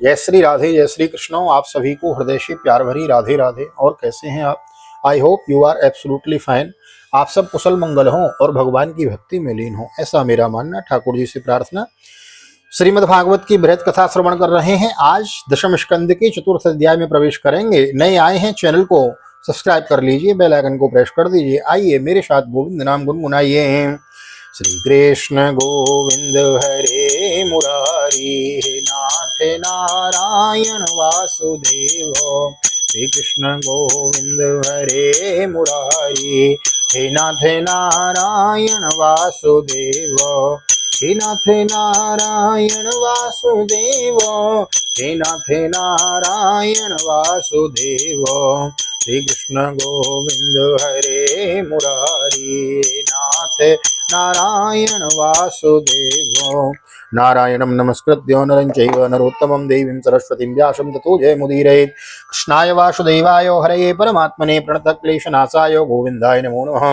जय श्री राधे, जय श्री कृष्ण। आप सभी को हृदय से प्यार भरी राधे राधे। और कैसे हैं आप? I hope you are absolutely fine. आप सब कुशल मंगल हों और भगवान की भक्ति में लीन हो, ऐसा मेरा मानना। ठाकुर जी से प्रार्थना। श्रीमद् भागवत की बृहत कथा श्रवण कर रहे हैं। आज दशम स्कंद के चतुर्थ अध्याय में प्रवेश करेंगे। नए आए हैं, चैनल को सब्सक्राइब कर लीजिए, बेल आइकन को प्रेस कर दीजिए। आइए मेरे साथ गोविंद नाम गुनगुनाइए। श्री कृष्ण गोविंद हरे मुरारी, हे नाथ नारायण वासुदेव। श्री कृष्ण गोविंद हरे मुरारी, हे नाथ नारायण वासुदेव। हे नाथ नारायण वासुदेव, हे नाथ नारायण वासुदेव। श्री कृष्ण गोविंद हरे मुरारी, नाथ नारायण वासुदेव। नारायणं नमस्कृत्य नरं चैव नरोत्तमं देवीं सरस्वतीं व्यासं ततो जयमुदीरयेत्। कृष्णाय वासुदेवाय हरये परमात्मने प्रणतक्लेशनाशाय गोविन्दाय नमो नमः।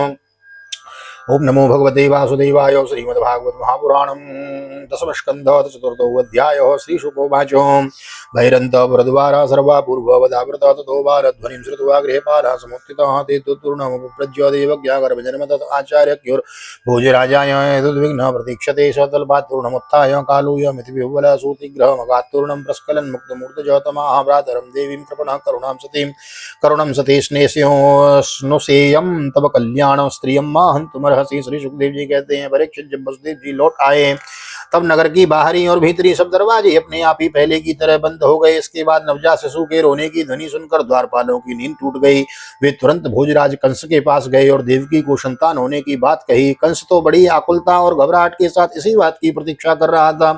ओम नमो भगवते वासुदेवाय। श्रीमद्भागवत महापुराणं दशमस्कन्धः चतुर्थो अध्यायः। श्रीशुकोवाच भैरन्तपुरद्वारा सर्वा पूर्ववदावृता ततो बालध्वनिं श्रुत्वा गृहपालः समुत्थितः ते तुर्णमुपप्रज्य देवज्ञागर्भजन्म तत् आचार्यज्ञोर्भोजराजाय तद्विघ्नः प्रतीक्षते स तल्पात् तूर्णमुत्थाय कालूयमिति विह्वलः सूतिग्रहमगात् तूर्णं प्रस्खलन् मुक्तमूर्तजः तमाह भ्रातरं देवीं कृपणः करुणं सती स्नेहस्नुसेयं तब कल्याण स्त्रियं माहंतुमर्हसि। श्री सुखदेव जी कहते हैं, परीक्षित जब वसुदेव जी लौट आए तब नगर की बाहरी और भीतरी सब दरवाजे अपने आप ही पहले की तरह बंद हो गए। इसके बाद नवजात शिशु के रोने की ध्वनि सुनकर द्वारपालों की नींद टूट गई। वे तुरंत भोजराज कंस के पास गए और देवकी को संतान होने की बात कही। कंस तो बड़ी आकुलता और घबराहट के साथ इसी बात की प्रतीक्षा कर रहा था।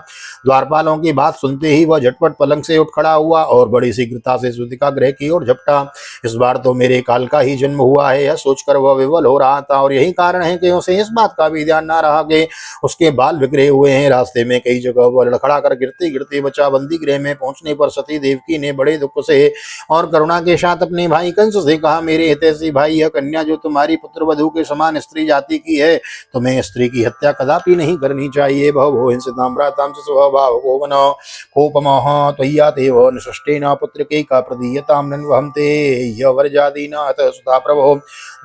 द्वारपालों की बात सुनते ही वह झटपट पलंग से उठ खड़ा हुआ और बड़ी शीघ्रता से सूतिका गृह की ओर झपटा। इस बार तो मेरे काल का ही जन्म हुआ है, यह सोचकर वह विवल हो रहा था। और यही कारण है कि उसे इस बात का भी ध्यान ना रहा कि उसके बाल बिखरे हुए हैं। रास्ते में कई जगह वह लड़खड़ा कर गिरते गिरते बचा। बंदी गृह में पहुंचने पर सती देवकी ने बड़े दुख से और करुणा के साथ अपने भाई कंस से कहा, मेरे हितैषी भाई, यह कन्या जो तुम्हारी पुत्र वधू के समान स्त्री जाति की है, तुम्हें स्त्री की हत्या कदापि नहीं करनी चाहिए। भव हिंसिताम्रातां स्वभाव गोवन कोपमः त्वय्या तेव निसृष्टेन पुत्र के का प्रदीयतां नन्वहंते यवरजादीनाथ सुता प्रभो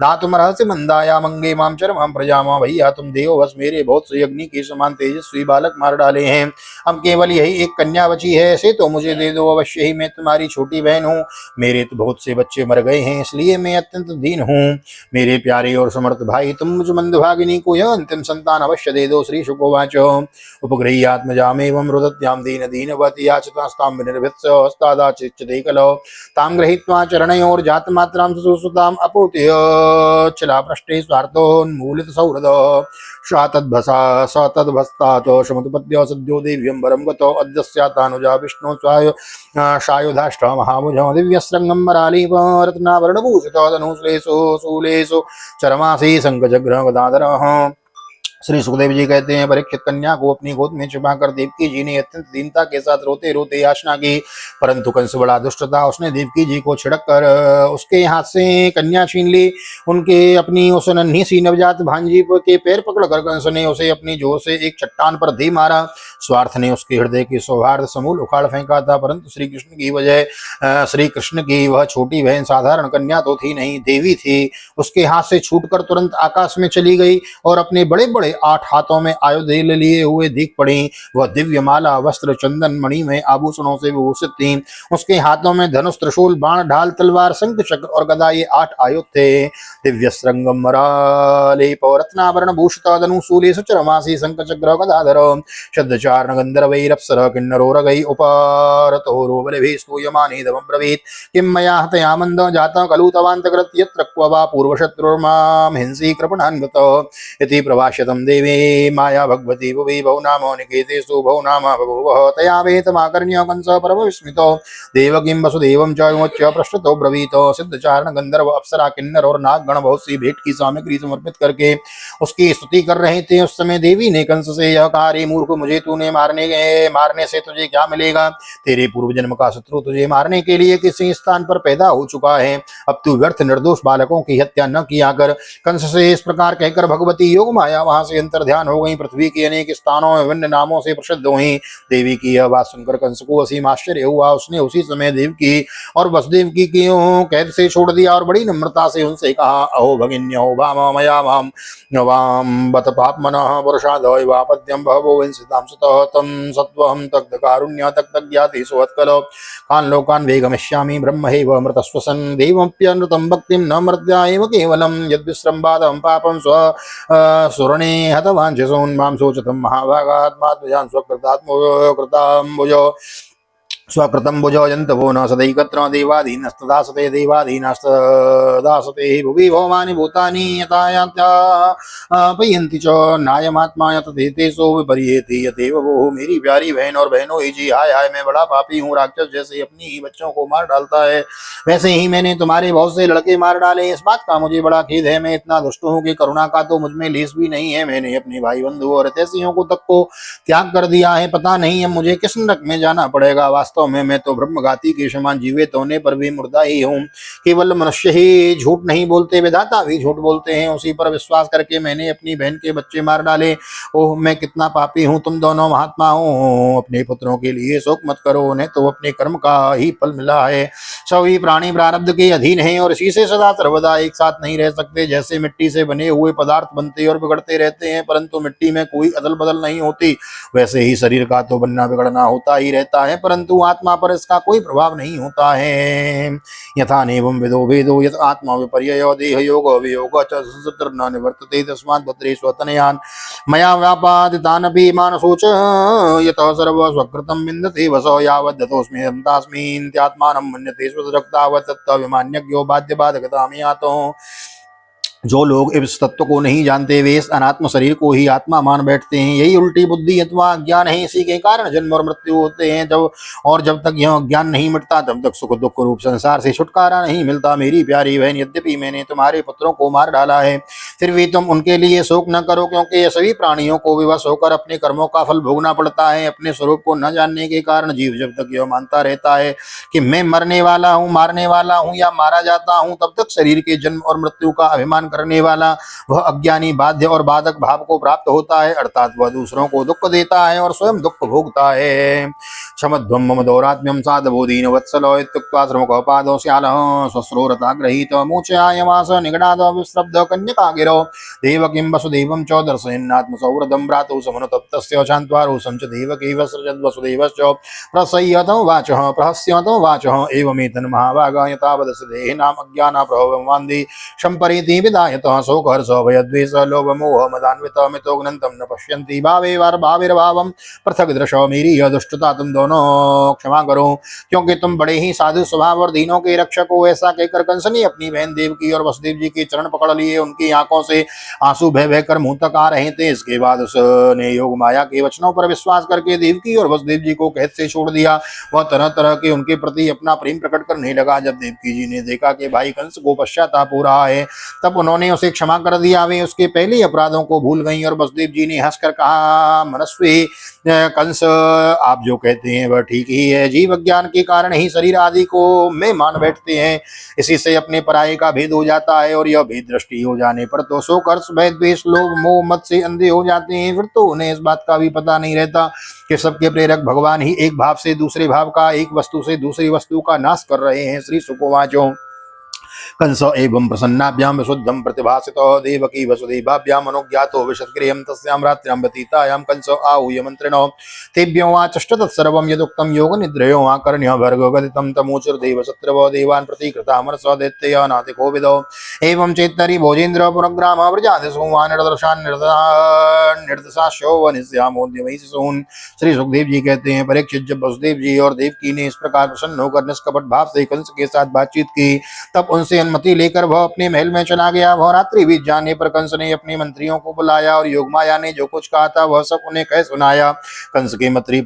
दातुमर्हसि मंदाया मंगे माम चरमां प्रजामा। भैया तुम देव बस मेरे बहुत से अग्नि के समान तेजस्वी बालक मार डाले हैं। अब केवल यही एक कन्या बची है, ऐसे तो मुझे दे दो, अवश्य ही मैं तुम्हारी छोटी बहन हूँ। मेरे तो बहुत से बच्चे मर गए हैं, इसलिए मैं अत्यंत दीन हूँ। मेरे प्यारे और समर्थ भाई, तुम मुझ मंदभागिनी को यह अंतिम संतान अवश्य दे दो। श्री शुकोवाच उपगृह्यात्मजामेवं रुदत्यां दीन दीनवती याचतास्तां विनिर्भित्य हस्तादाचिच्यते कलौ तां गृहीत्वा चरणयोर्जातमात्रां सुसुताम् अपूत्य चलापृष्ठे स्वार्थोन्मूलित सौहृद स तद्भस्तात् समुत्पद्य सद्यो देव्यंबरं गतो अद्यस्यातानुजा विष्णु सायुधाष्ट महाभुजो दिव्यस्रंगं मरालीप रत्नाभरणभूषितो धनुश्लेषु शूलेषु चरमासी संगजग्रह गदाधरः। श्री सुखदेव जी कहते हैं, परीक्षित कन्या को अपनी गोद में छिपाकर देवकी जी ने अत्यंत दीनता के साथ रोते रोते याचना की, परंतु कंस बड़ा दुष्ट था। उसने देवकी जी को छिड़क कर उसके हाथ से कन्या छीन ली। उनके अपनी उस नन्ही सी नवजात भांजी के पैर पकड़कर कंस ने उसे अपनी जोर से एक चट्टान पर दे मारा। स्वार्थ ने उसके हृदय की सौहार्द समूल उखाड़ फेंका था, परंतु श्री कृष्ण की वह छोटी बहन साधारण कन्या तो थी नहीं, देवी थी। उसके हाथ से छूटकर तुरंत आकाश में चली गई और अपने बड़े बड़े 8 हाथों में आयुध लिए हुए दिख पड़ी। वह दिव्य माला वस्त्र चंदन मणि में आभूषणों से विभूषित थी। उसके हाथों में धनुष त्रिशूल बाण ढाल तलवार शंख चक्र और गदा, ये 8 आयुध थे। दिव्य श्रृंगम मरालेप रत्नाभरण भूषित धनुशूले सुचरमासी शंख चक्र गदाधर शब्दचारण गंधर्वैरप्सर किन्नरोरगै उपारतो रोबलभिः स्तूयमाने दमं ब्रवीत् किं मया हतया मंद जाता खलु तवान्तकृत यत्र क्व वा पूर्वशत्रुर्मां हिंसी कृपणान्वित इति प्रभाष्यतं देवी माया भगवती भुवि भौ नाम निकेतेषु भौ नाम बभूवः तया वेतमाकर्ण्य कंसः परमविस्मितो देवकीं वसुदेवं च विमोच्य पृष्ठतो ब्रवीत। सिद्धचारण गंधर्व अप्सरा किन्नर और नागगण बहुत सी भेंट की सामग्री समर्पित करके उसकी स्तुति कर रहे थे। उस समय देवी ने कंस से यह कहा, रे मूर्ख, मुझे तूने मारने से तुझे क्या मिलेगा? तेरे पूर्व जन्म का शत्रु तुझे मारने के लिए किसी स्थान पर पैदा हो चुका है। अब तू व्यर्थ निर्दोष बालकों की हत्या न किया कर। कंस से इस प्रकार कहकर भगवती योग माया वहां से अंतर्ध्यान हो गई। पृथ्वी के अनेक स्थानों में विभिन्न नामों से प्रसिद्ध हुई। देवी की यह बात सुनकर कंस को असीम आश्चर्य हुआ। उसने उसी समय देवकी और वसुदेव की कैद से छोड़ दिया और बड़ी नम्रता से उनसे कहा, अहो भगिन्यो वाम मया वाम वाम बत पापमनः पुरुषादय वापद्यम बहवो विंसितां सुतः तम सत्वहं तक्त कारुण्य तक्त ज्ञाति सुवत्कल कान लोकान वेगमिष्यामि ब्रह्मैव मृतस्वसन् देवमप्यनृतं भक्तिं न मर्त्यायैव केवलं यद्विश्रम्बादं पापं सुरणे हतवाञ्छसून् मां शोचतं महाभागात्मात्मजान् स्वकृतात्मकृताम्बुजो स्वकृतं भुजोजन्तवो न सदैकत्र देवादीनस्तदासते देवादीनस्तदासते भुवि भौमानि भूतानि यथा यान्त्यपयन्ति च नायमात्मा यततेषु विपर्येति यतेव वो। मेरी प्यारी बहन और बहनों ही जी, हाय हाय, मैं बड़ा पापी हूँ। राक्षस जैसे अपनी ही बच्चों को मार डालता है, वैसे ही मैंने तुम्हारे बहुत से लड़के मार डाले। इस बात का मुझे बड़ा खेद है। मैं इतना दुष्ट हूँ कि करुणा का तो मुझ में लेस भी नहीं है। मैंने अपने भाई बंधु और हितैषियों को तक को त्याग कर दिया है। पता नहीं अब मुझे किस नरक में जाना पड़ेगा। वास्तव में मैं तो ब्रह्मघाती के समान जीवित होने पर भी मुर्दा ही हूँ। केवल मनुष्य ही झूठ नहीं बोलते, विधाता भी झूठ बोलते हैं। उसी पर विश्वास करके मैंने अपनी बहन के बच्चे मार डाले। ओह, मैं कितना पापी हूँ। तुम दोनों महात्मा हो, अपने पुत्रों के लिए शोक मत करो, उन्हें तो अपने कर्म का ही फल मिला है। सभी प्राणी प्रारब्ध के अधीन हैं और इसी से सदा सर्वदा एक साथ नहीं रह सकते। जैसे मिट्टी से बने हुए पदार्थ बनते और बिगड़ते रहते हैं, परंतु मिट्टी में कोई अदल बदल नहीं होती, वैसे ही शरीर का तो बनना बिगड़ना होता ही रहता है, परंतु आत्मा पर इसका कोई प्रभाव नहीं होता है। यथा नेवं विदो वेदो यत आत्मा विपर्ययो देह योग वियोग च सत्र न निवर्तते तस्मात् भद्रेषु तनयान् मया व्यापादितानपि मानसोच यतः सर्व स्वकृतं विन्दते वसो यावद्दतोऽस्मि तास्मिन्त्यात्मानं मन्यते स्वरक्तावत् तत्त्वविमान्यज्ञो बाध्य बाधकतां यातो। जो लोग इस तत्व को नहीं जानते वे इस अनात्म शरीर को ही आत्मा मान बैठते हैं। यही उल्टी बुद्धि अथवा ज्ञान है। इसी के कारण जन्म और मृत्यु होते हैं। जब तक यह ज्ञान नहीं मिटता तब तक सुख दुख रूप संसार से छुटकारा नहीं मिलता। मेरी प्यारी बहन, यद्यपि मैंने तुम्हारे पुत्रों को मार डाला है, फिर भी तुम उनके लिए शोक न करो, क्योंकि ये सभी प्राणियों को विवश होकर अपने कर्मों का फल भोगना पड़ता है। अपने स्वरूप को न जानने के कारण जीव जब तक यह मानता रहता है कि मैं मरने वाला हूँ, मारने वाला हूँ या मारा जाता हूँ, तब तक शरीर के जन्म और मृत्यु का अभिमान करने वाला वह अज्ञानी बाध्य और बाधक भाव को प्राप्त होता है, अर्थात वह दूसरों को दुख देता है और स्वयं दुख भोगता है। क्षमध्वं मम दौरात्म्यं साधबोधीन वत्सलो इत्युक्त्वा श्रमकोपादो स्यालः स्वश्रोरताग्रहीत मोचयायमास निगडाद विस्रब्ध कन्यकागिरो देवकीं वसुदेवं च दर्शयन्नात्मसौहृदं भ्रातुः समनुतप्तस्य शान्त्वारुषं च देवकी वसृजद् वसुदेवश्च प्रसह्यतो वाचः प्रहस्यतो वाचः एवमेतन् महाभागा यतावदस्य देहिनाम् अज्ञानाप्रभवं वान्दी सम्परीति विदायतः शोकहर्ष भयद्वेष लोभमोह मदान्वितः मितोग्नन्तं न पश्यन्ति भावेर्भावं पृथक दृश। मेरी यह दुष्टता तुम दोनों क्षमा करो, क्योंकि तुम बड़े ही साधु स्वभाव और दीनों के रक्षक हो। ऐसा कहकर कंस ने अपनी बहन देवकी और वसुदेव जी के चरण पकड़ लिए। उनकी आंखों से आंसू बह बहकर मुंह तक आ रहे थे। इसके बाद उसने योग माया के वचनों पर विश्वास करके देवकी और वसुदेव जी को कैद से छोड़ दिया। वह तरह तरह के उनके प्रति अपना प्रेम प्रकट करने लगा। जब देवकी जी ने देखा कि भाई कंस को पश्चाताप हो रहा है, तब उन्होंने उसे क्षमा कर दिया। वे उसके पहले अपराधों को भूल गईं और वसुदेव जी ने हंसकर कहा, मनस्वी कंस, आप जो कहते हैं वह ठीक ही है। जीव ज्ञान के कारण ही शरीर आदि को मैं मान बैठते हैं। इसी से अपने पराये का भेद हो जाता है और यह भेद दृष्टि हो जाने पर तो शोक हर्ष भय द्वेष लोभ मोह मत से अंधे हो जाते हैं। फिर तो उन्हें इस बात का भी पता नहीं रहता कि सबके प्रेरक भगवान ही एक भाव से दूसरे भाव का, एक वस्तु से दूसरी वस्तु का नाश कर रहे हैं। श्री सुकोवाचो कंस एवं प्रसन्नाभ्यां विशुद्धं प्रतिभासितो देवकी वसुदेवाभ्याम् अनुज्ञातो विशद्गृहं तस्यां रात्र्यां व्यतीतायां कंस आहूय मन्त्रिणो तेभ्यो वाचष्ट तत्सर्वं यदुक्तं योगनिद्रयो आकर्ण्य भर्गगदितं तमोचुर्देव शत्रवो देवान् प्रतिकृतामरस दैत्ययानातिकोविदो एवं चेत्तरि भोजेन्द्र पुरग्राम व्रजादिसोवान् निर्दर्शान् निर्दशास्यो वनिस्यामोद्यमैसून्। श्री सुखदेव जी कहते हैं, परीक्षित जब वसुदेव जी और देवकी ने इस प्रकार प्रसन्न होकर निष्कपट भाव से कंस के साथ बातचीत की, तब उनसे अनुमति लेकर वह अपने महल में चला गया। वह रात्रि बीत जाने पर कंस ने अपने मंत्रियों को बुलाया और योगमाया ने जो कुछ कहा था वह सब उन्हें कह सुनाया। कंस के मंत्री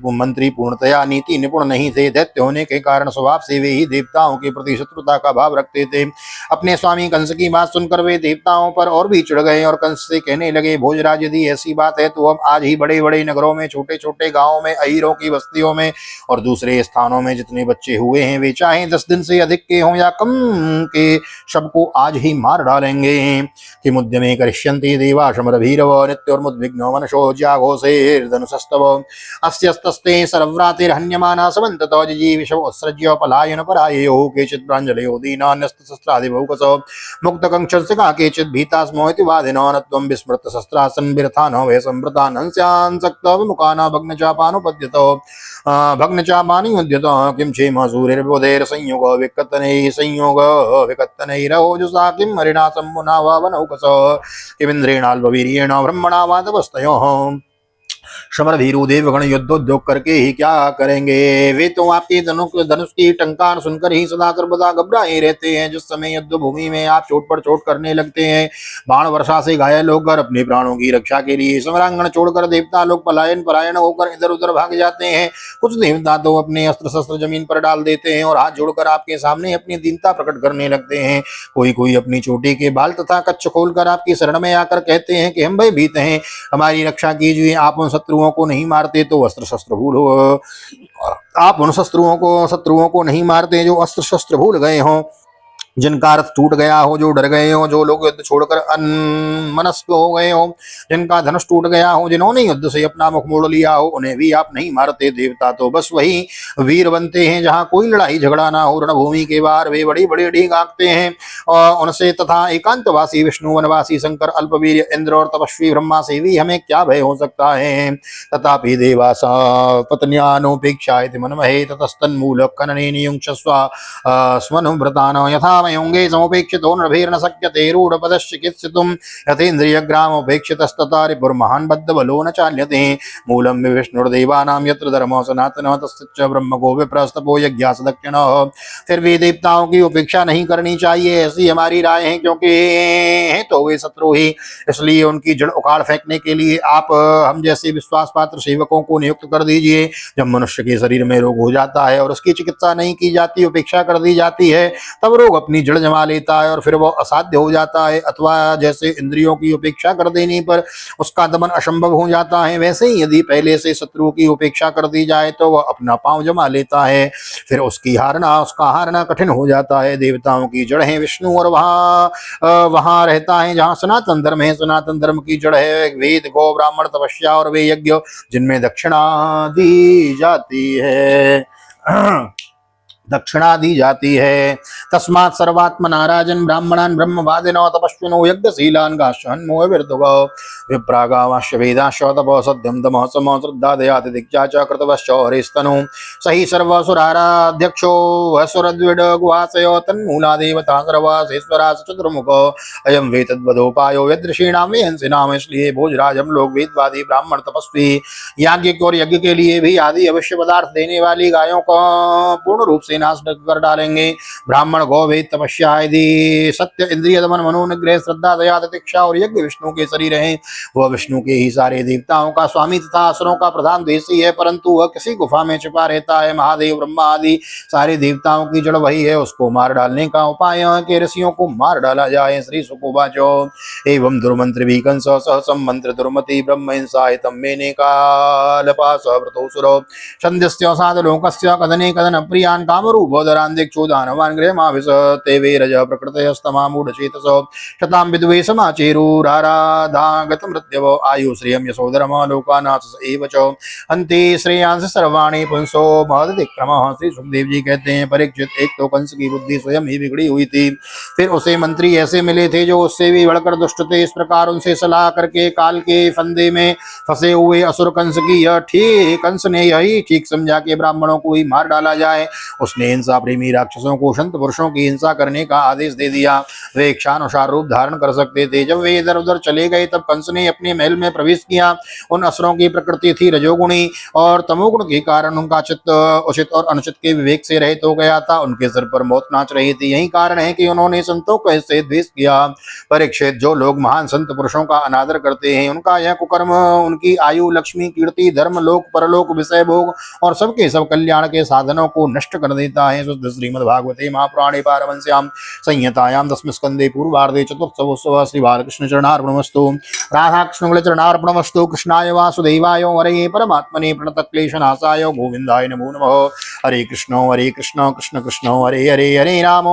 पूर्णतया नीति निपुण नहीं थे। दैत्य होने के कारण स्वभाव से वे ही देवताओं के प्रति शत्रुता का भाव रखते थे। अपने स्वामी कंस की बात सुनकर वे देवताओं पर और भी चिढ़ गए और कंस से कहने लगे, भोजराज, यदि ऐसी बात है तो हम आज ही बड़े बड़े नगरों में, छोटे छोटे गाँवों में, अहीरों की बस्तियों में और दूसरे स्थानों में जितने बच्चे हुए हैं वे चाहे 10 दिन से अधिक के हों या कम के सबको आज ही मार डालेंगे। किमुद्यमे करिष्यन्ति देवा शमरभीरव नित्योर्मुद्विग्नो मनशो ज्याघोषैर्धनुषस्तव अस्यस्तस्ते सर्वव्रातिर्हन्यमाना समन्ततो जिजीविषवोत्सृज्य पलायन पराययो केचित् प्राञ्जलयो दीनान्यस्तशस्त्रादिभौकसो मुक्तकङ्क्षस्य केचित् भीतास्मो इति वादिनो न त्वं विस्मृतशस्त्रासन् विरथानो वे सम्प्रतान् हंस्यान् सक्तो विमुखाना भग्नचापानुपद्यतो भग्नचापानुद्यतो किं क्षेम सूर्यर्बोधैर्संयोगो विकत्तनैरहोजुषा किं हरिणा सम्मुना वा वनौकसो किमिन्द्रेणाल्पवीर्येण ब्रह्मणा वा तपस्तयोः समरभीरु देवगण युद्धोद्योग करके ही क्या करेंगे। वे तो आपके धनुष की टंकार सुनकर ही सदा सर्वदा घबराए रहते हैं। जिस समय युद्ध भूमि में आप चोट पर चोट करने लगते हैं, बाण वर्षा से घायल होकर अपने प्राणों की रक्षा के लिए समरांगण छोड़कर देवता लोग परायण होकर इधर उधर भाग जाते हैं। कुछ देवता तो अपने अस्त्र शस्त्र जमीन पर डाल देते हैं और हाथ जोड़कर आपके सामने अपनी दीनता प्रकट करने लगते हैं। कोई कोई अपनी चोटी के बाल तथा कच्छ खोलकर आपकी शरण में आकर कहते हैं कि हम भयभीत हैं, हमारी रक्षा कीजिए। आप उन शत्रुओं को नहीं मारते तो अस्त्र शस्त्र भूल हो, आप उन शत्रुओं को नहीं मारते जो अस्त्र शस्त्र भूल गए हों, जिनका रथ टूट गया हो, जो डर गए हो, जो लोग युद्ध छोड़कर अनमनस्क हो गए हो, जिनका धनुष टूट गया हो, जिन्होंने युद्ध से अपना मुख मोड़ लिया हो, उन्हें भी आप नहीं मारते। देवता तो बस वही वीर बनते हैं जहाँ कोई लड़ाई झगड़ा ना हो। रणभूमि के बाहर वे बड़ी बड़ी ढींग हाँकते हैं और उनसे तथा एकांतवासी विष्णु, वनवासी शंकर, अल्पवीर इंद्र और तपस्वी ब्रह्मा से भी हमें क्या भय हो सकता है। तथापि देवासा पत्न्यानुपेक्षा मनमहे ततस्तन्मूल कनने नियुंक्षस्व स्वनुव्रतान यथा मयोंगे समुपेक्षितो नृभिर्न शक्यते रूढपदश्चिकित्सितुं यथेन्द्रियग्रामोपेक्षितस्तथा रिपुर्महान् बद्धबलो न चाल्यते। मूलं विष्णुर्देवानां यत्र धर्मो सनातनः तस्य ब्रह्मको विप्रस्तपो यज्ञास दक्षिणः। फिर भी देवताओं की उपेक्षा नहीं करनी चाहिए, ऐसी हमारी राय है, क्योंकि हैं तो वे शत्रु ही। इसलिए उनकी जड़ उखाड़ फेंकने के लिए आप हम जैसे विश्वास पात्र सेवकों को नियुक्त कर दीजिए। जब मनुष्य के शरीर में रोग हो जाता है और उसकी चिकित्सा नहीं की जाती, उपेक्षा कर दी जाती है, तब रोग अपनी जड़ जमा लेता है और फिर वो असाध्य हो जाता है। अथवा जैसे इंद्रियों की उपेक्षा कर देने पर उसका दमन असंभव हो जाता है, वैसे ही यदि पहले से शत्रु की उपेक्षा कर दी जाए तो वह अपना पांव जमा लेता है, फिर उसका हारना कठिन हो जाता है। देवताओं की जड़ है विष्णु और वहां रहता है जहाँ सनातन धर्म है। सनातन धर्म की जड़ है वेद, गौ, ब्राह्मण, तपस्या और वे यज्ञ जिनमें दक्षिणा दी जाती है दक्षिणा दी जाती है। तस्मात् सर्वात्मना राजन् ब्राह्मणान् ब्रह्मवादिनो तपस्विनो यज्ञशीलान् गाश्चन्मो विर्दुगो विप्रागावाश्च वेदाश्च तपो सत्यं तमः समो श्रद्धा दया तितिक्षा च कृतवश्च हरिस्तनु सहि सर्वसुराराध्यक्षो असुरद्विड गुहासयो तन्मूला देवता सर्वासेश्वरा चतुर्मुखो अयं वे तद्वदोपायो यदृषीणां वेहंसिनाम। इसलिए भोजराज हम लोग वेदवादी ब्राह्मण तपस्वी याज्ञिक और यज्ञ के लिए भी आदि अवश्य पदार्थ देने वाली गायों को पूर्ण रूप से नाश कर डालेंगे। ब्राह्मण, गौ, वेद, तपस्या आदि सत्य, इंद्रिय दमन, मनोनिग्रह, श्रद्धा, दया, तितिक्षा और यज्ञ विष्णु के शरीर हैं। वह विष्णु के ही सारे देवताओं का स्वामी तथा असुरों का प्रधान देशी है, परंतु वह किसी गुफा में छिपा रहता है। महादेव, ब्रह्मा आदि सारे देवताओं की जड़ वही है। उसको मार डालने का उपाय है कि ऋषियों को मार डाला जाए। श्री सुकुवाचो एवं दुर्मंत्र भी कंस सहसम मंत्र दुर्मति ब्रह्म हिंसायतम मेने कालपास व्रतोसुरो संध्यस्यो साधलोकस्य कदने कदन प्रियान् कामरूपोदरान् दिक्षुदानवान् गृहमाविश ते वीरज प्रकृतयस्तमा मूढचेतसो शतां विद्वेषमाचेरुराराधागत मृत्यवो आयु श्रियं यशोधर्मः लोकानाथ एव च अन्ते श्रेयांस सर्वाणि पुंसो महदिक्रमः। श्री सुखदेव जी कहते हैं, परीक्षित, एक तो कंस की बुद्धि स्वयं ही बिगड़ी हुई थी, फिर उसे मंत्री ऐसे मिले थे जो उससे भी बढ़कर दुष्ट थे। इस प्रकार उनसे सलाह करके काल के फंदे में फंसे हुए असुर कंस ने यही ठीक समझा कि ब्राह्मणों को ही मार डाला जाए। उसने हिंसा प्रेमी राक्षसों को संत पुरुषों की हिंसा करने का आदेश दे दिया। वे इच्छानुसार रूप धारण कर सकते थे। जब वे इधर उधर चले गए तब कंस ने अपने महल में प्रवेश किया। उन असुरों की प्रकृति थी रजोगुणी और तमोगुण के कारण उनका चित्त उचित और अनुचित के विवेक से रहित हो गया था। उनके सिर पर मौत नाच रही थी। यही कारण है कि उन्होंने संतों को ऐसे द्वेष किया। परीक्षित, जो लोग महान संत पुरुषों का अनादर करते हैं उनका यह कुकर्म उनकी आयु, लक्ष्मी, कीर्ति, धर्म, लोक परलोक, विषय भोग और सबके सब कल्याण के साधनों को नष्ट कर देता है। शुद्ध श्रीमद्भागवते महापुराणे पारमहंस्याम संहितायां दशम स्कंदे पूर्वार्धे चतुर्थोत्सव श्री बालकृष्ण चरणार्पणमस्तु। राधा कृष्ण चरणार्पणमस्तु। कृष्णाय वासुदेवाय हरे परमात्मने प्रणतक्लेशनाशाय गोविंदाय नमो नमः। हरे कृष्ण कृष्ण कृष्ण हरे हरे, हरे राम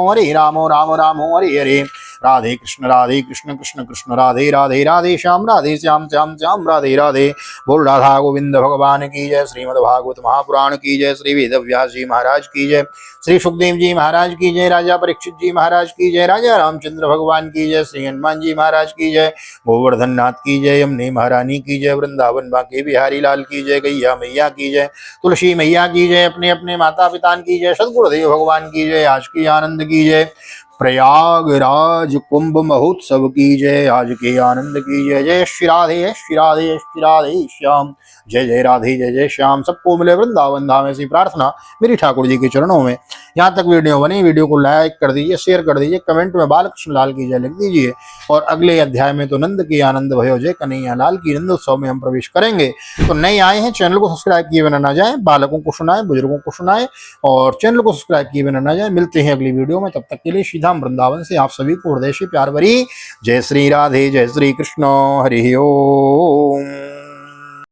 राम राम हरे हरे। राधे कृष्ण कृष्ण कृष्ण राधे राधे, राधे श्याम श्याम श्याम राधे राधे। बोल राधा गोविंद भगवान की जय। श्रीमद् भागवत महापुराण की जय। श्री वेद व्यास जी महाराज की जय। श्री सुखदेव जी महाराज की जय। राजा परीक्षित जी महाराज की जय। राजा रामचंद्र भगवान की जय। श्री हनुमान जी महाराज की जय। गोवर्धन नाथ की जय। यमुने महारानी की जय। वृंदावन बांके बिहारी लाल की जय। गैया मैया की जय। तुलसी मैया की जय। अपने अपने माता पिता की जय। सदगुरुदेव भगवान की जय। आज की आनंद की जय। प्रयागराज कुंभ महोत्सव की जय। आज के आनंद की जय। जय श्री राधे, जय श्री राधे, जय श्री राधे श्याम। जय जय राधे, जय जय श्याम। सबको मिले वृंदावन धाम, ऐसी प्रार्थना मेरी ठाकुर जी के चरणों में। यहाँ तक वीडियो बनी, वीडियो को लाइक कर दीजिए, शेयर कर दीजिए, कमेंट में बालकृष्ण लाल की जय लिख दीजिए। और अगले अध्याय में तो नंद की आनंद भयो जय कन्हैया लाल की नंदोत्सव में हम प्रवेश करेंगे। तो नए आए हैं, चैनल को सब्सक्राइब किए बिना ना जाए, बालकों को सुनाए, बुजुर्गों को सुनाए, और चैनल को सब्सक्राइब किए बिना ना जाए। मिलते हैं अगली वीडियो में, तब तक के लिए श्रीधाम वृंदावन से आप सभी को हृदय से प्यार भरी जय श्री राधे, जय श्री कृष्ण, हरि ओम।